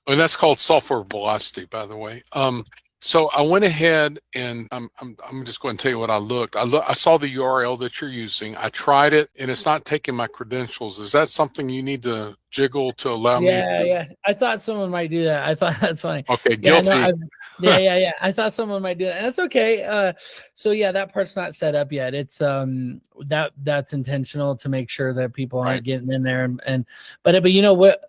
And that's called software velocity, by the way. So I went ahead and I'm just going to tell you what I looked. I saw the URL that you're using. I tried it, and it's not taking my credentials. Is that something you need to jiggle to allow me Yeah, to? yeah. I thought someone might do that. I thought that's funny. Okay, Yeah, no, guilty. yeah. I thought someone might do that. And that's okay. So yeah, that part's not set up yet. It's that's intentional to make sure that people Right. aren't getting in there but you know what?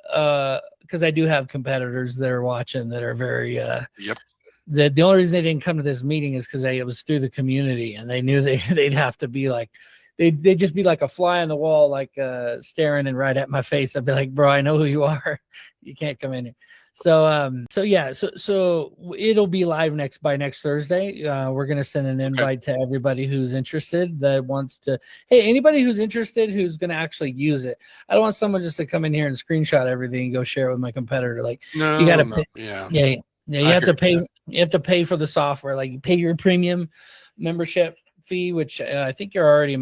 Because I do have competitors that are watching that are very Yep. the only reason they didn't come to this meeting is because it was through the community and they knew they'd have to be like they'd just be like a fly on the wall, like staring and right at my face. I'd be like, bro, I know who you are. You can't come in here. So yeah, so it'll be live by next Thursday. We're gonna send an Okay. invite to everybody who's interested that wants to. Hey, anybody who's interested who's gonna actually use it. I don't want someone just to come in here and screenshot everything and go share it with my competitor. Like you No, gotta no. pay. Yeah, Yeah, yeah, you I have hear to pay. You have to pay for the software. Like you pay your premium membership fee, which I think you're already a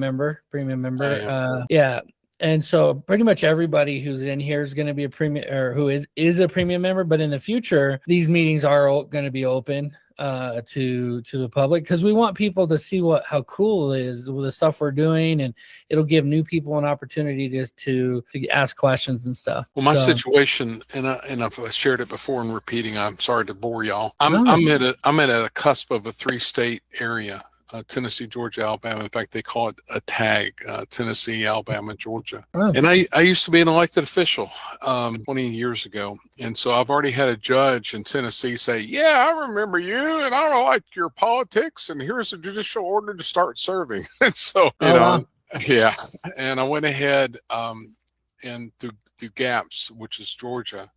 premium I member. am. Yeah. And so pretty much everybody who's in here is going to be a premium or who is a premium member. But in the future, these meetings are going to be open to the public because we want people to see how cool it is with the stuff we're doing, and it'll give new people an opportunity to ask questions and stuff. Well, my So situation, and I've shared it before and repeating. I'm sorry to bore y'all. no, I'm at a cusp of a three-state area: Tennessee, Georgia, Alabama. In fact, they call it a tag: Tennessee, Alabama, Georgia. oh, And I used to be an elected official 20 years ago, and so I've already had a judge in Tennessee say, "Yeah, I remember you, and I don't like your politics, and here's a judicial order to start serving." And so, oh wow, yeah, and I went ahead. And through GAPS, which is Georgia,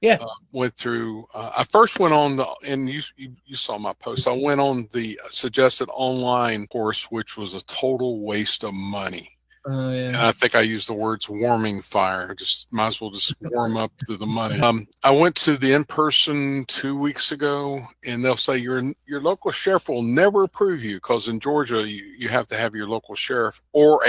yeah. went through. I first went on and you saw my post. I went on the suggested online course, which was a total waste of money. Oh And yeah. I think I used the words warming fire. Just might as well just warm up to the money. I went to the in-person 2 weeks ago, and they'll say your local sheriff will never approve you because in Georgia you have to have your local sheriff or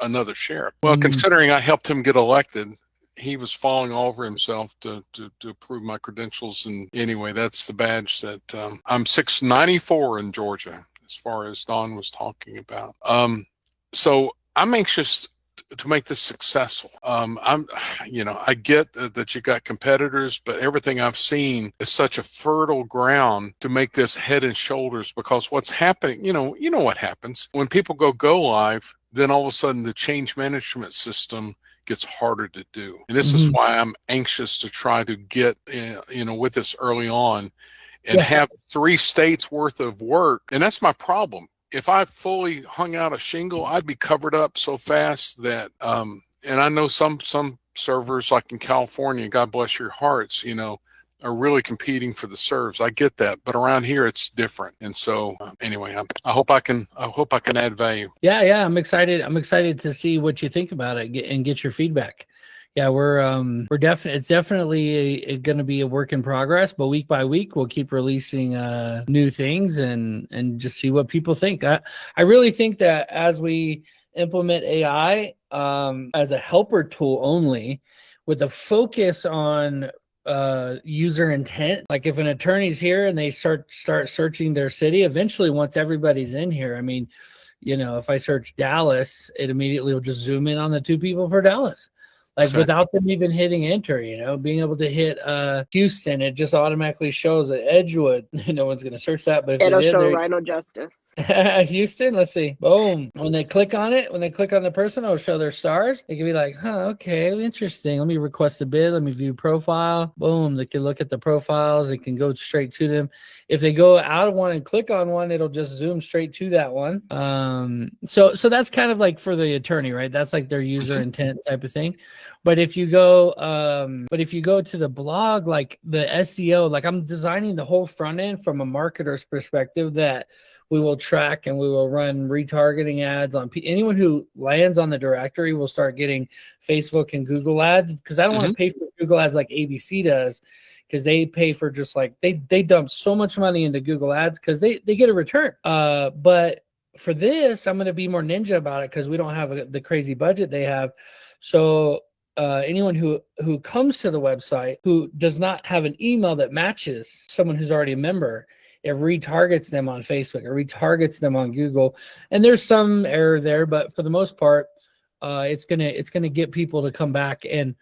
another sheriff. Well, considering I helped him get elected, he was falling all over himself to approve my credentials. And anyway, that's the badge that I'm 694 in Georgia, as far as Don was talking about. So I'm anxious to make this successful. I get that you got competitors, but everything I've seen is such a fertile ground to make this head and shoulders, because what's happening, you know what happens when people go live, then all of a sudden the change management system gets harder to do. And this is Mm-hmm. why I'm anxious to try to get, with this early on and Yeah. have 3 states worth of work. And that's my problem. If I fully hung out a shingle, I'd be covered up so fast that, and I know some servers like in California, God bless your hearts, are really competing for the serves. I get that, but around here it's different. And so, anyway, I hope I can add value. Yeah. I'm excited. I'm excited to see what you think about it and get your feedback. Yeah, we're definitely it's definitely going to be a work in progress, but week by week we'll keep releasing new things and just see what people think. I really think that as we implement AI as a helper tool only, with a focus on user intent, like if an attorney's here and they start searching their city, eventually once everybody's in here, I mean, if I search Dallas, it immediately will just zoom in on the 2 people for Dallas. Like Exactly. without them even hitting enter, being able to hit Houston, it just automatically shows that Edgewood. No one's going to search that, but if It'll they did, show Rhino Justice. Houston, let's see. Boom. When they click on the person, it'll show their stars. They can be like, okay, interesting. Let me request a bid. Let me view profile. Boom. They can look at the profiles. They can go straight to them. If they go out of one and click on one, it'll just zoom straight to that one. So that's kind of like for the attorney, right? That's like their user intent type of thing. But if you go to the blog, like the SEO, like I'm designing the whole front end from a marketer's perspective that we will track and we will run retargeting ads on anyone who lands on the directory. Will start getting Facebook and Google ads, because I don't want to pay for Google ads like ABC does, because they pay for just like they dump so much money into Google ads because they get a return. But for this, I'm going to be more ninja about it because we don't have the crazy budget they have. So anyone who comes to the website who does not have an email that matches someone who's already a member, it retargets them on Facebook, it retargets them on Google, and there's some error there, but for the most part, it's gonna get people to come back. And